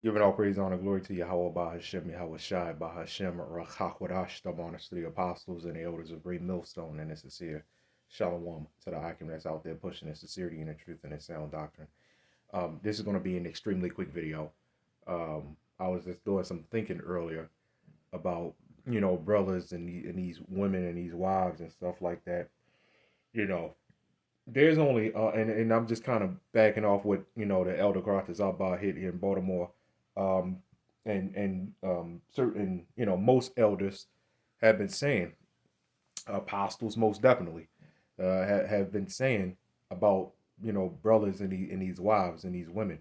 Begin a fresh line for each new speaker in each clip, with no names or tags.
Giving all praise, honor, glory to Yahawah, BAHASHAM, YAHAWASHI, BAHASHAM, RACHAKWADASH, the honors to the apostles and the elders of Great Millstone, and the sincere Shalom to the Akim that's out there pushing the sincerity and the truth and the sound doctrine. This is going to be an extremely quick video. I was just doing some thinking earlier about, brothers and these women and these wives and stuff like that. You know, there's only, and I'm just kind of backing off what, the Elder Carthers Abba hit here in Baltimore. Um, and certain, most elders have been saying, apostles most definitely, have been saying about, brothers and these wives and these women.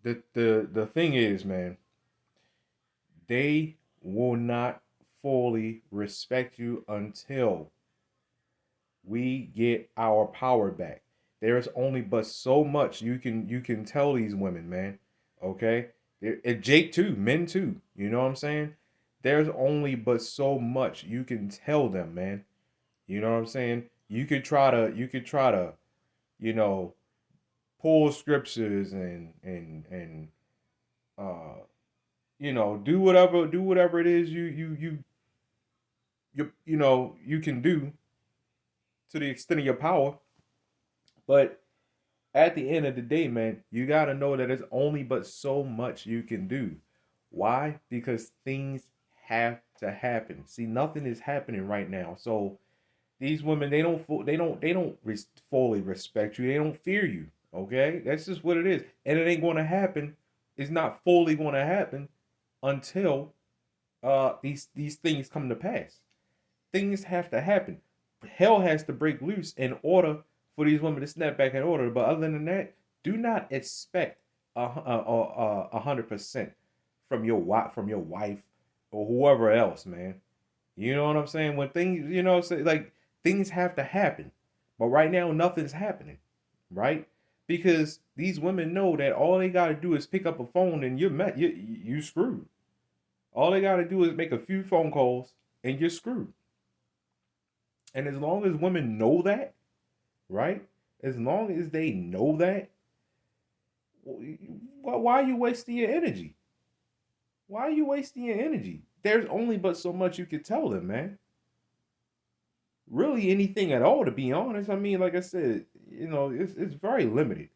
The thing is, man, they will not fully respect you until we get our power back. There's only but so much you can tell these women, man. Okay? And Jake too, men too. You know what I'm saying? There's only but so much you can tell them, man. You know what I'm saying? You could try to, you know, pull scriptures and do whatever it is you can do to the extent of your power. But at the end of the day, man, you got to know that there's only but so much you can do. Why? Because things have to happen. See, nothing is happening right now. So these women, they don't fully respect you. They don't fear you. Okay, that's just what it is, and it ain't going to happen. It's not fully going to happen until these things come to pass. Things have to happen. Hell has to break loose in order for these women to snap back in order. But other than that, do not expect 100% from your wife or whoever else, man. You know what I'm saying? When things, say like things have to happen, but right now nothing's happening, right? Because these women know that all they got to do is pick up a phone and you screwed. All they got to do is make a few phone calls and you're screwed. And as long as women know that, right? As long as they know that, why are you wasting your energy? Why are you wasting your energy? There's only but so much you can tell them, man. Really, anything at all, to be honest. I mean, like I said, it's very limited.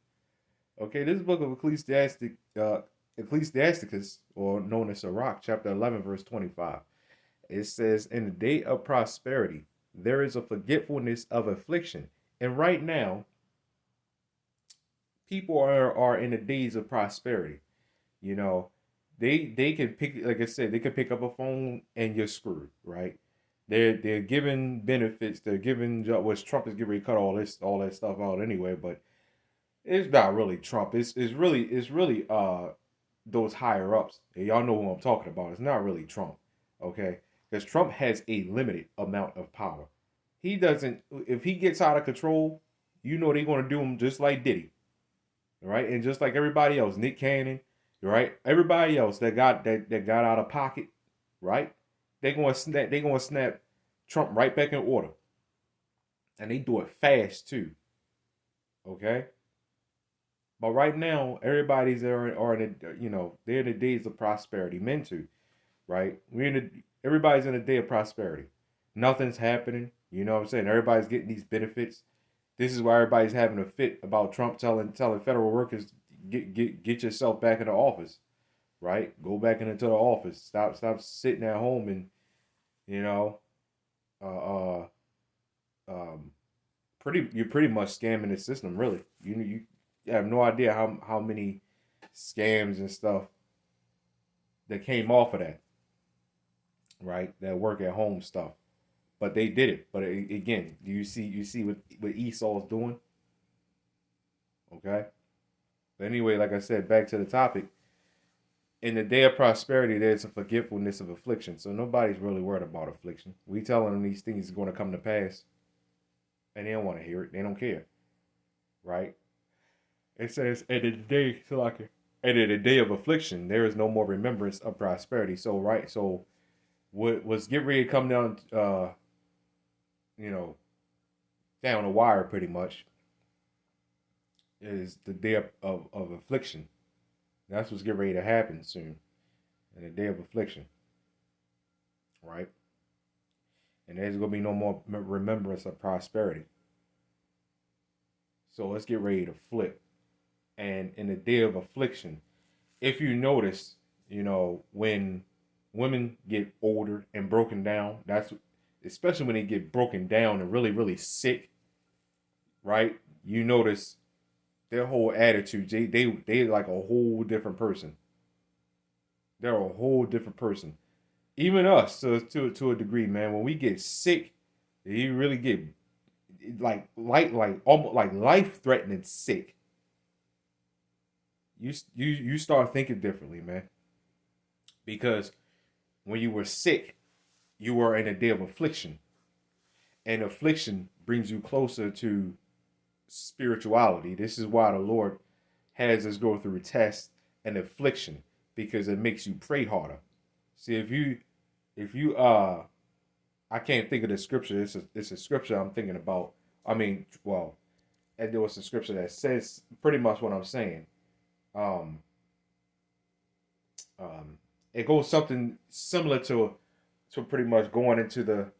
Okay, this book of Ecclesiasticus, or known as Sirach, chapter 11, verse 25. It says, "In the day of prosperity, there is a forgetfulness of affliction." And right now, people are in the days of prosperity. You know, they can pick, like I said, they can pick up a phone and you're screwed, right? They're giving benefits. They're giving, which Trump is getting ready to cut all that stuff out anyway. But it's not really Trump. It's really those higher ups. Y'all know who I'm talking about. It's not really Trump, okay? Because Trump has a limited amount of power. He doesn't. If he gets out of control, they're gonna do him just like Diddy, right? And just like everybody else, Nick Cannon, right? Everybody else that got out of pocket, right? They gonna snap Trump right back in order, and they do it fast too. Okay, but right now everybody's are in they're in the days of prosperity, meant to, right? Everybody's in a day of prosperity. Nothing's happening. You know what I'm saying? Everybody's getting these benefits. This is why everybody's having a fit about Trump telling federal workers, get yourself back into office, right? Go back into the office. Stop sitting at home and you know, uh, uh you're pretty much scamming the system, really. You have no idea how many scams and stuff that came off of that, right? That work at home stuff. But they did it. But again, you see what Esau's doing, okay? But anyway, like I said, back to the topic. In the day of prosperity, there's a forgetfulness of affliction. So nobody's really worried about affliction. We telling them these things are going to come to pass, and they don't want to hear it. They don't care, right? It says, "And in the day, so like, and in the day of affliction, there is no more remembrance of prosperity." So right, so what was get ready to come down, you know, down the wire pretty much is the day of affliction. That's what's getting ready to happen soon in the day of affliction, right? And there's going to be no more remembrance of prosperity. So let's get ready to flip. And in the day of affliction, if you notice, when women get older and broken down, that's especially when they get broken down and really, really sick, right? You notice their whole attitude. They like a whole different person. They're a whole different person. Even us, to a degree, man. When we get sick, you really get like almost like life threatening sick. You start thinking differently, man. Because when you were sick, you were in a day of affliction, and affliction brings you closer to spirituality. This is why the Lord has us go through a test and affliction, because it makes you pray harder. See, if you I can't think of the scripture. It's a scripture I'm thinking about. I mean, well, and there was a scripture that says pretty much what I'm saying. Um, it goes something similar to pretty much going into the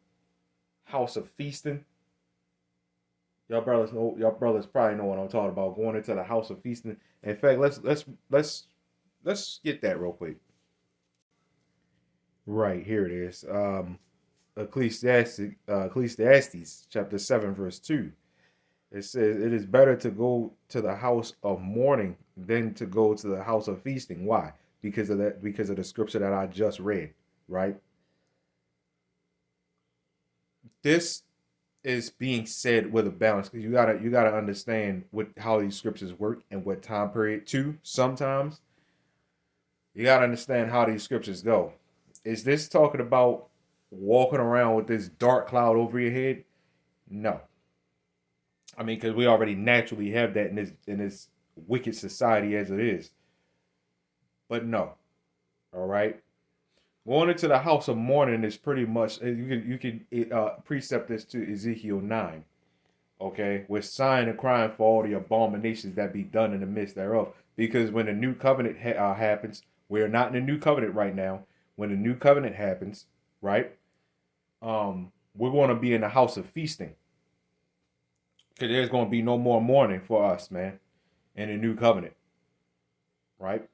house of feasting. Y'all brothers probably know what I'm talking about. Going into the house of feasting. In fact, let's get that real quick. Right here it is. Ecclesiastes chapter 7 verse 2. It says, "It is better to go to the house of mourning than to go to the house of feasting." Why? Because of that. Because of the scripture that I just read. Right. This is being said with a balance, because you gotta understand how these scriptures work and what time period too. Sometimes you gotta understand how these scriptures go. Is this talking about walking around with this dark cloud over your head? No. I mean, because we already naturally have that in this wicked society as it is. But no. All right. Going into the house of mourning is pretty much, you can precept this to Ezekiel 9. Okay, with sighing and crying for all the abominations that be done in the midst thereof. Because when the new covenant happens, we're not in the new covenant right now. When the new covenant happens, right? We're going to be in the house of feasting, because there's going to be no more mourning for us, man, in the new covenant, right?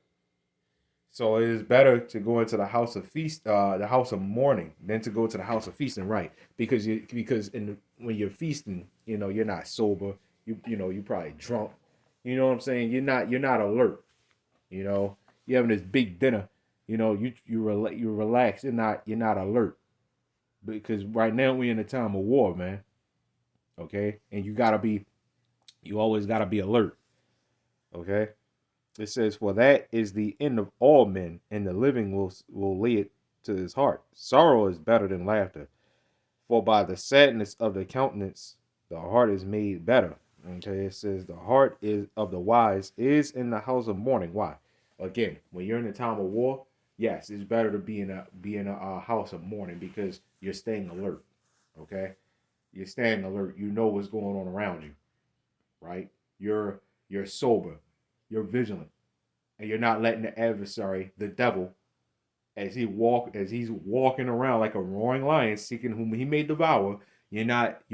So it is better to go into the house of the house of mourning, than to go to the house of feasting, right? Because when you're feasting, you're not sober. You probably drunk. You know what I'm saying? You're not alert. You're having this big dinner. You're relaxed. You're not alert, because right now we're in a time of war, man. Okay, and you always gotta be alert. Okay. It says, "For that is the end of all men, and the living will lay it to his heart. Sorrow is better than laughter, for by the sadness of the countenance the heart is made better." Okay, it says the heart is of the wise is in the house of mourning. Why? Again, when you're in a time of war, yes, it's better to be in a house of mourning, because you're staying alert. Okay, you're staying alert. You know what's going on around you, right? You're sober. You're vigilant, and you're not letting the adversary, the devil, as he's walking around like a roaring lion, seeking whom he may devour. You're not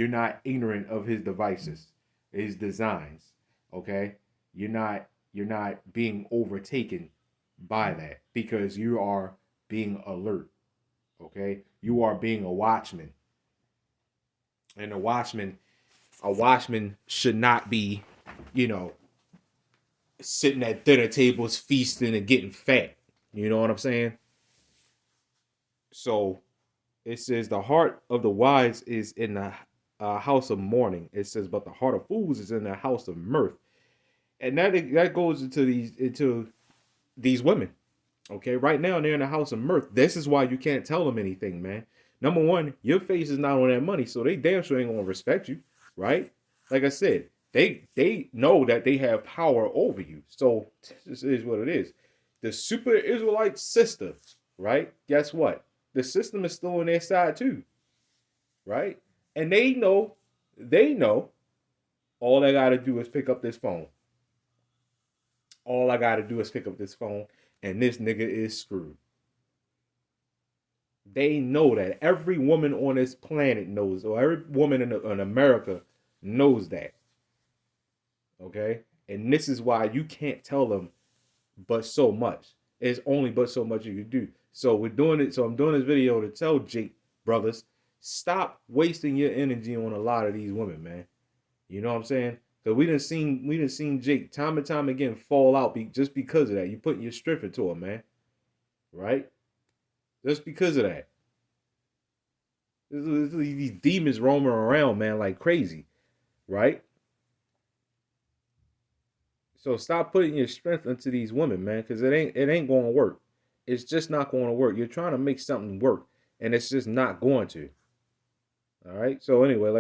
ignorant of his devices, his designs. Okay, you're not being overtaken by that, because you are being alert. Okay, you are being a watchman, and a watchman should not be, you know, sitting at dinner tables feasting and getting fat. You know what I'm saying? So it says the heart of the wise is in the house of mourning. It says, but the heart of fools is in the house of mirth. And that goes into these women. Okay, right now they're in the house of mirth. This is why you can't tell them anything, man. Number one, your face is not on that money, so they damn sure ain't gonna respect you, right? Like I said, they know that they have power over you. So this is what it is. The super Israelite sister, right? Guess what? The system is still on their side too, right? And they know all they gotta do is pick up this phone. All I gotta do is pick up this phone, and this nigga is screwed. They know that. Every woman on this planet knows, or every woman in America knows that. Okay? And this is why you can't tell them but so much. It's only but so much you can do. So we're doing it. So I'm doing this video to tell Jake brothers, stop wasting your energy on a lot of these women, man. You know what I'm saying? Because we done seen Jake time and time again fall out just because of that. You putting your strength into him, man. Right? Just because of that. These demons roaming around, man, like crazy. Right? So stop putting your strength into these women, man, because it ain't going to work. It's just not going to work. You're trying to make something work, and it's just not going to. All right. So anyway, like